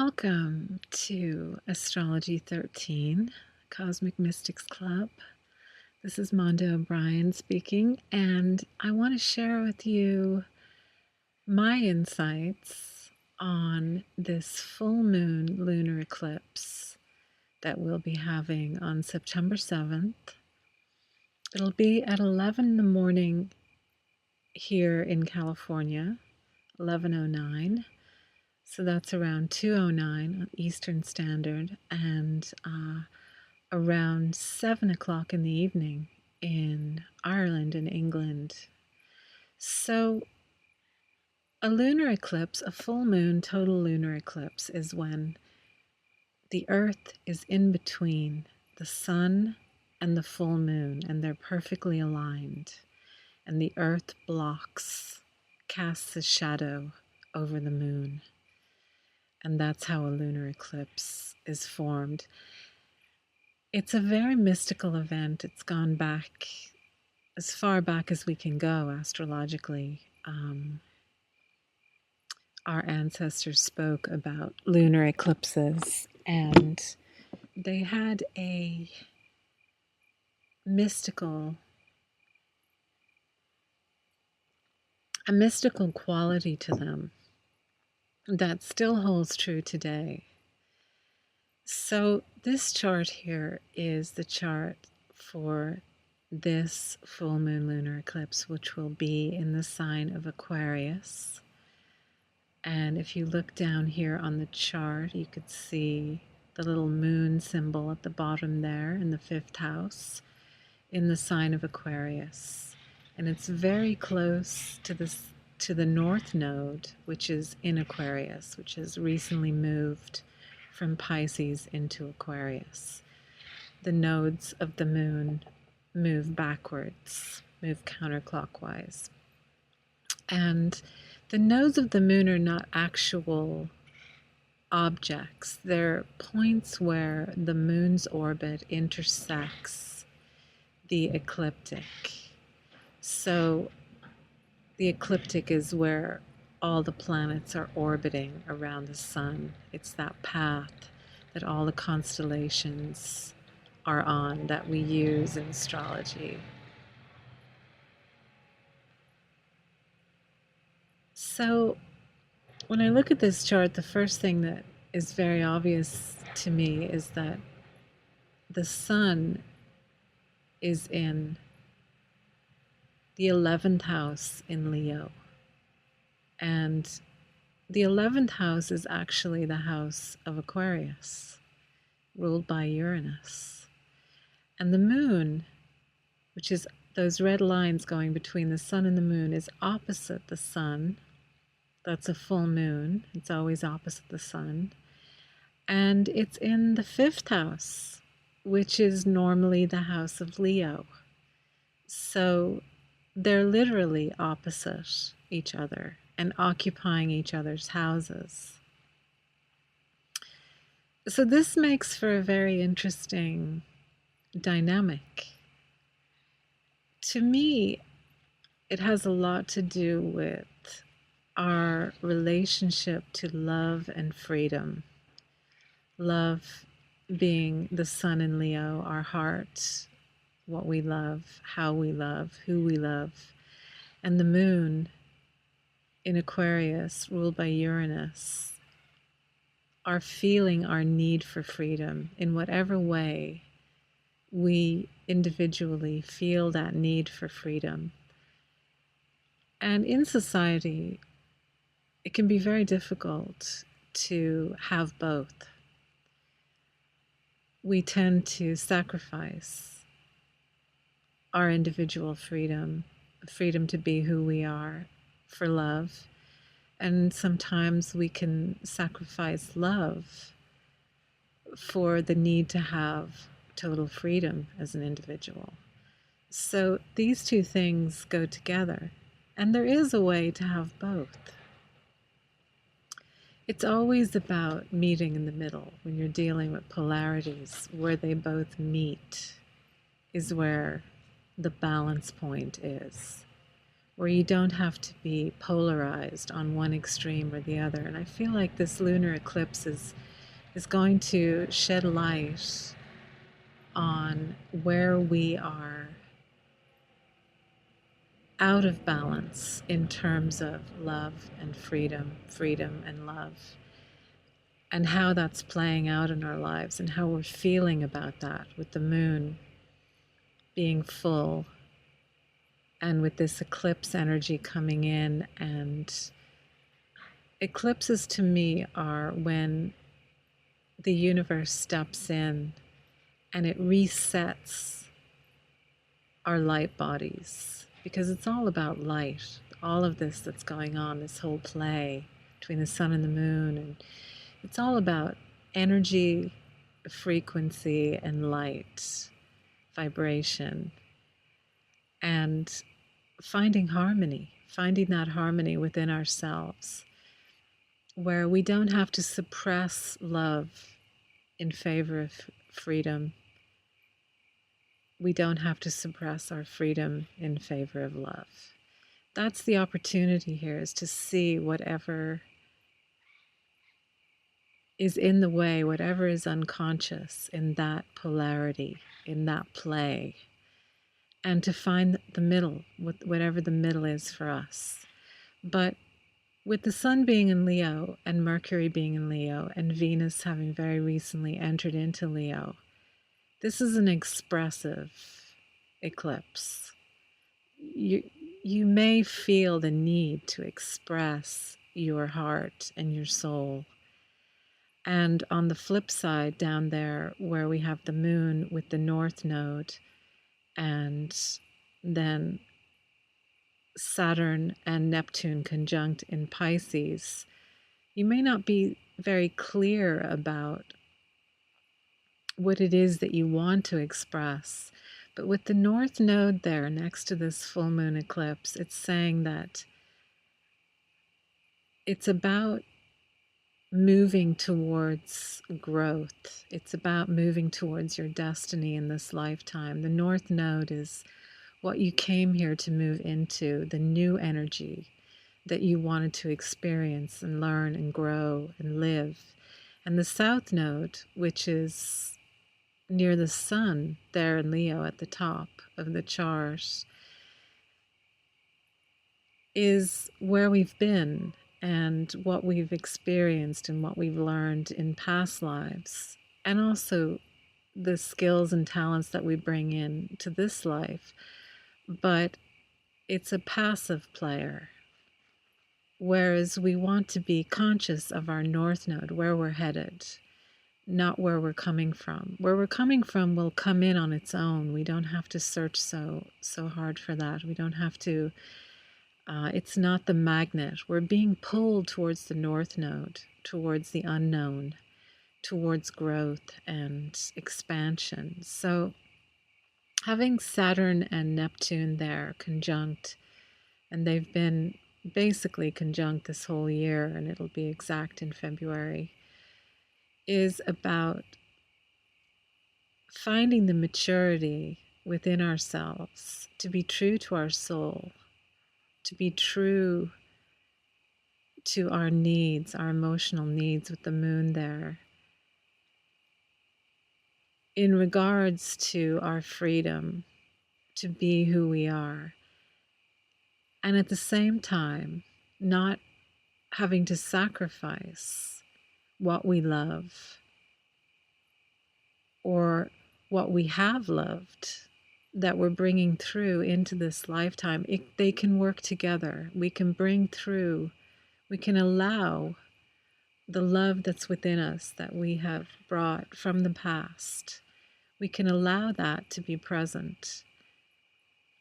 Welcome to Astrology 13, Cosmic Mystics Club. This is Manda O'Brien speaking, and I want to share with you my insights on this full moon lunar eclipse that we'll be having on September 7th. It'll be at 11 in the morning here in California, 11:09. So that's around 2:09 Eastern Standard, and around 7 o'clock in the evening in Ireland and England. So a lunar eclipse, a full moon total lunar eclipse, is when the Earth is in between the sun and the full moon, and they're perfectly aligned, and the Earth casts a shadow over the moon. And that's how a lunar eclipse is formed. It's a very mystical event. It's gone back as far back as we can go astrologically. Our ancestors spoke about lunar eclipses, and they had a mystical quality to them that still holds true today. So this chart here is the chart for this full moon lunar eclipse, which will be in the sign of Aquarius. And if you look down here on the chart, you could see the little moon symbol at the bottom there in the 5th house in the sign of Aquarius. And it's very close to the North Node, which is in Aquarius, which has recently moved from Pisces into Aquarius. The nodes of the moon move backwards, move counterclockwise. And the nodes of the moon are not actual objects. They're points where the moon's orbit intersects the ecliptic. So the ecliptic is where all the planets are orbiting around the sun. It's that path that all the constellations are on that we use in astrology. So when I look at this chart, the first thing that is very obvious to me is that the sun is in the 11th house in Leo. And the 11th house is actually the house of Aquarius, ruled by Uranus. And the moon, which is those red lines going between the sun and the moon, is opposite the sun. That's a full moon. It's always opposite the sun. And it's in the 5th house, which is normally the house of Leo. So they're literally opposite each other and occupying each other's houses. So this makes for a very interesting dynamic. To me, it has a lot to do with our relationship to love and freedom. Love being the sun in Leo, our heart, what we love, how we love, who we love, and the moon in Aquarius, ruled by Uranus, are feeling our need for freedom in whatever way we individually feel that need for freedom. And in society, it can be very difficult to have both. We tend to sacrifice our individual freedom to be who we are, for love. And sometimes we can sacrifice love for the need to have total freedom as an individual. So these two things go together, and there is a way to have both. It's always about meeting in the middle. When you're dealing with polarities, where they both meet is where the balance point is. where you don't have to be polarized on one extreme or the other. And I feel like this lunar eclipse is going to shed light on where we are out of balance in terms of love and freedom and love, and how that's playing out in our lives and how we're feeling about that, with the moon being full and with this eclipse energy coming in. And eclipses to me are when the universe steps in and it resets our light bodies, because it's all about light. All of this that's going on, this whole play between the sun and the moon, and it's all about energy, frequency, and light, vibration, and finding harmony, finding that harmony within ourselves, where we don't have to suppress love in favor of freedom. We don't have to suppress our freedom in favor of love. That's the opportunity here, is to see whatever is in the way, whatever is unconscious in that polarity, in that play, and to find the middle, whatever the middle is for us. But with the sun being in Leo and Mercury being in Leo and Venus having very recently entered into Leo, this is an expressive eclipse. You may feel the need to express your heart and your soul. And on the flip side, down there where we have the moon with the north node, and then Saturn and Neptune conjunct in Pisces, you may not be very clear about what it is that you want to express. But with the north node there next to this full moon eclipse, it's saying that it's about moving towards growth. It's about moving towards your destiny in this lifetime. The north node is what you came here to move into, the new energy that you wanted to experience and learn and grow and live. And the south node, which is near the sun there in Leo at the top of the chart, is where we've been and what we've experienced and what we've learned in past lives, and also the skills and talents that we bring in to this life. But it's a passive player, whereas we want to be conscious of our north node, where we're headed, not where we're coming from. Where we're coming from will come in on its own. We don't have to search so hard for that. We don't have to, it's not the magnet. We're being pulled towards the north node, towards the unknown, towards growth and expansion. So having Saturn and Neptune there conjunct, and they've been basically conjunct this whole year, and it'll be exact in February, is about finding the maturity within ourselves to be true to our soul, to be true to our needs, our emotional needs, with the moon there, in regards to our freedom to be who we are, and at the same time not having to sacrifice what we love or what we have loved that we're bringing through into this lifetime. They can work together. We can bring through, we can allow the love that's within us that we have brought from the past. We can allow that to be present,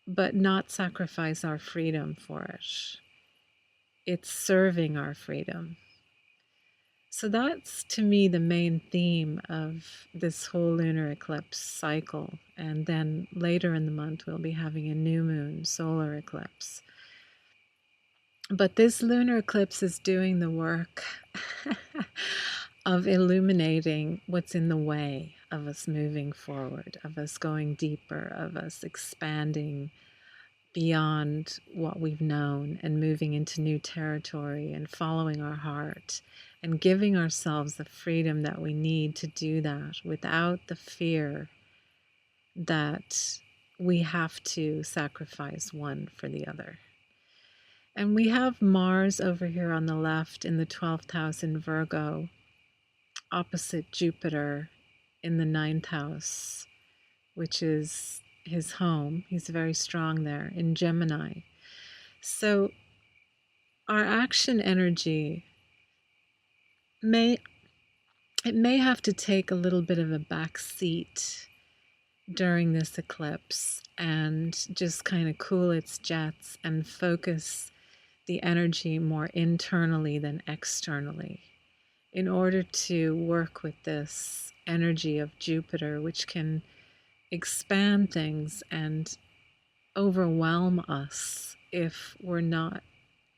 but not sacrifice our freedom for it. It's serving our freedom. So that's, to me, the main theme of this whole lunar eclipse cycle. And then later in the month, we'll be having a new moon solar eclipse. But this lunar eclipse is doing the work of illuminating what's in the way of us moving forward, of us going deeper, of us expanding beyond what we've known and moving into new territory and following our heart and giving ourselves the freedom that we need to do that without the fear that we have to sacrifice one for the other. And we have Mars over here on the left in the 12th house in Virgo, opposite Jupiter in the 9th house, which is his home. He's very strong there in Gemini. So our action energy may have to take a little bit of a back seat during this eclipse and just kind of cool its jets and focus the energy more internally than externally in order to work with this energy of Jupiter, which can expand things and overwhelm us if we're not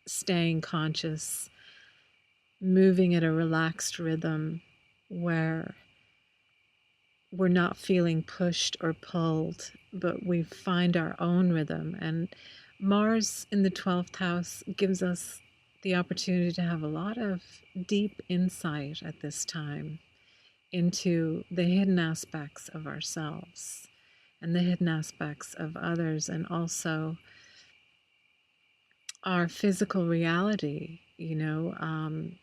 staying conscious, moving at a relaxed rhythm where we're not feeling pushed or pulled, but we find our own rhythm. And Mars in the 12th house gives us the opportunity to have a lot of deep insight at this time into the hidden aspects of ourselves and the hidden aspects of others, and also our physical reality,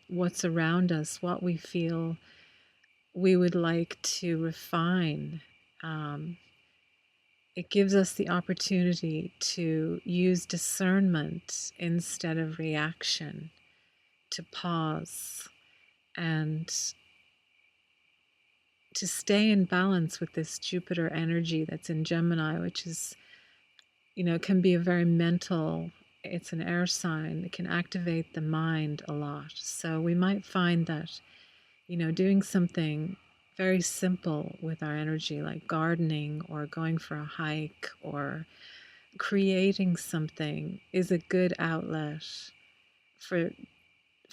what's around us, what we feel we would like to refine. It gives us the opportunity to use discernment instead of reaction, to pause and to stay in balance with this Jupiter energy that's in Gemini, which is, can be a very mental, it's an air sign. It can activate the mind a lot. So we might find that, doing something very simple with our energy, like gardening or going for a hike or creating something, is a good outlet for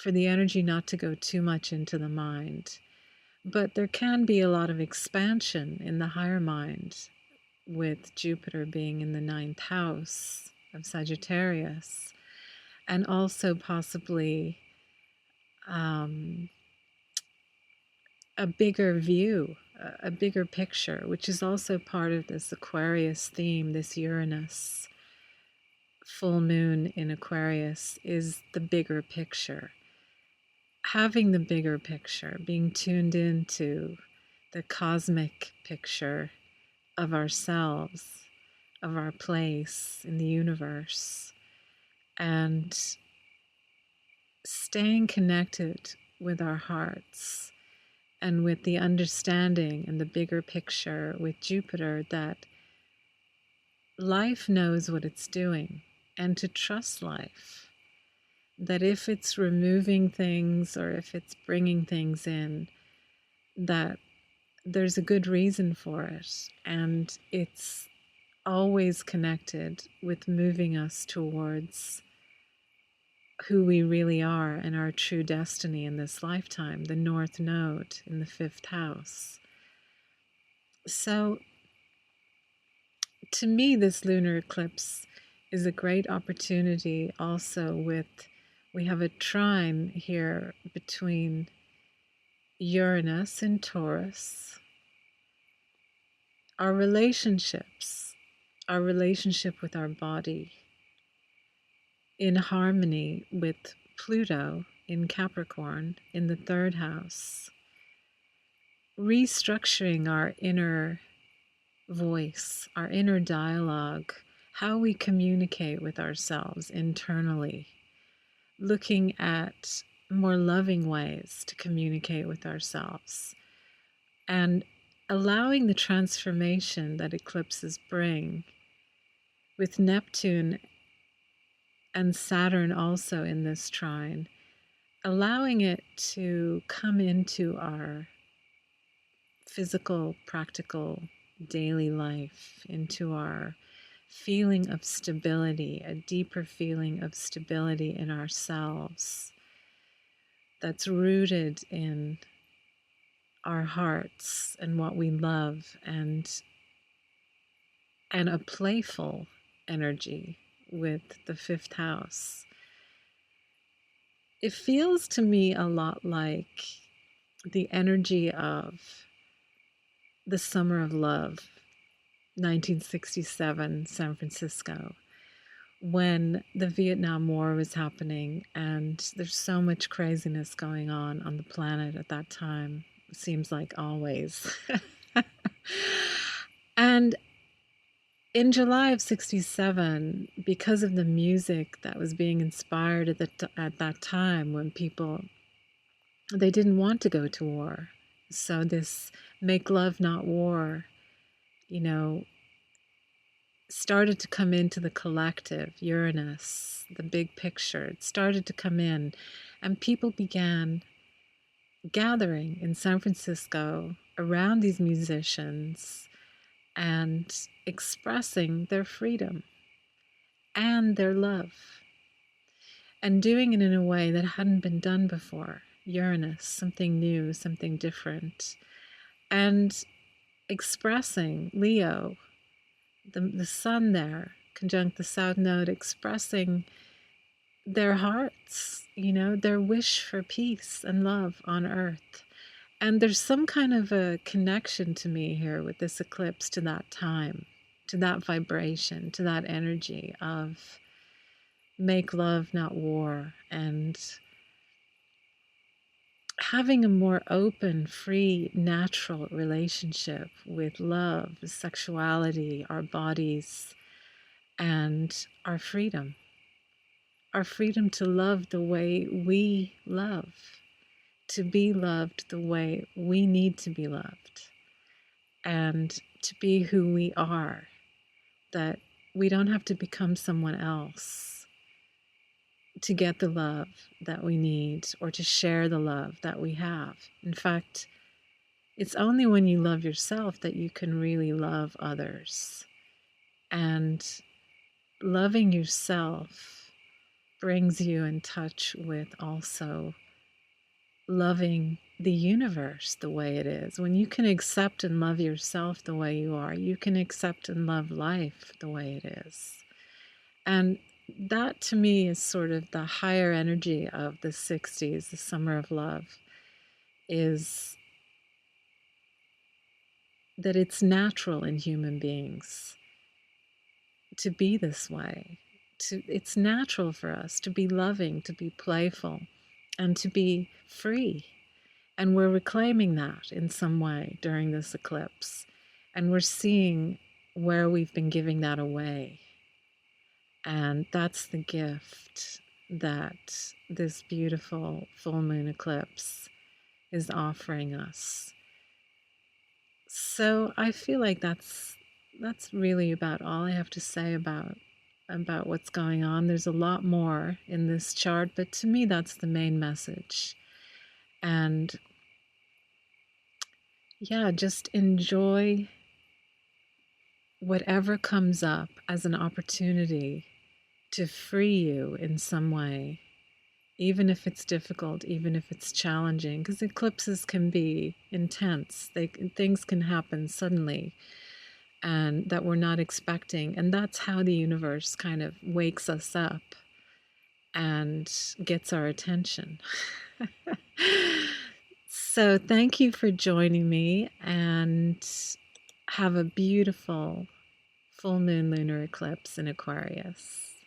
the energy not to go too much into the mind. But there can be a lot of expansion in the higher mind with Jupiter being in the 9th house of Sagittarius, and also possibly a bigger view, a bigger picture, which is also part of this Aquarius theme. This Uranus full moon in Aquarius is the bigger picture. Having the bigger picture, being tuned into the cosmic picture of ourselves, of our place in the universe, and staying connected with our hearts and with the understanding and the bigger picture with Jupiter that life knows what it's doing, and to trust life. That if it's removing things or if it's bringing things in, that there's a good reason for it, and it's always connected with moving us towards who we really are and our true destiny in this lifetime, the North Node in the 5th house. So to me, this lunar eclipse is a great opportunity also we have a trine here between Uranus and Taurus. Our relationships, our relationship with our body, in harmony with Pluto in Capricorn in the 3rd house, restructuring our inner voice, our inner dialogue, how we communicate with ourselves internally, looking at more loving ways to communicate with ourselves, and allowing the transformation that eclipses bring, with Neptune and Saturn also in this trine, allowing it to come into our physical, practical, daily life, into our feeling of stability, a deeper feeling of stability in ourselves that's rooted in our hearts and what we love, and a playful energy with the 5th house. It feels to me a lot like the energy of the Summer of Love, 1967, San Francisco, when the Vietnam War was happening, and there's so much craziness going on the planet at that time. It seems like always. And in July of 67, because of the music that was being inspired at that time, when people, they didn't want to go to war. So this make love, not war, you know, started to come into the collective, Uranus, the big picture. It started to come in, and people began gathering in San Francisco around these musicians and expressing their freedom and their love, and doing it in a way that hadn't been done before. Uranus, something new, something different, and expressing Leo, the sun there, conjunct the South Node, expressing their hearts, you know, their wish for peace and love on Earth. And there's some kind of a connection to me here with this eclipse to that time, to that vibration, to that energy of make love, not war, and having a more open, free, natural relationship with love, sexuality, our bodies, and our freedom. Our freedom to love the way we love, to be loved the way we need to be loved, and to be who we are, that we don't have to become someone else to get the love that we need or to share the love that we have. In fact, it's only when you love yourself that you can really love others. And loving yourself brings you in touch with also loving the universe the way it is. When you can accept and love yourself the way you are, you can accept and love life the way it is. And that to me is sort of the higher energy of the 60s, the Summer of Love, is that it's natural in human beings to be this way. It's natural for us to be loving, to be playful, and to be free. And we're reclaiming that in some way during this eclipse. And we're seeing where we've been giving that away. And that's the gift that this beautiful full moon eclipse is offering us. So I feel like that's really about all I have to say about what's going on. There's a lot more in this chart, but to me that's the main message. And yeah, just enjoy whatever comes up as an opportunity to free you in some way, even if it's difficult, even if it's challenging, because eclipses can be intense. Things can happen suddenly and that we're not expecting. And that's how the universe kind of wakes us up and gets our attention. So thank you for joining me, and have a beautiful full moon lunar eclipse in Aquarius.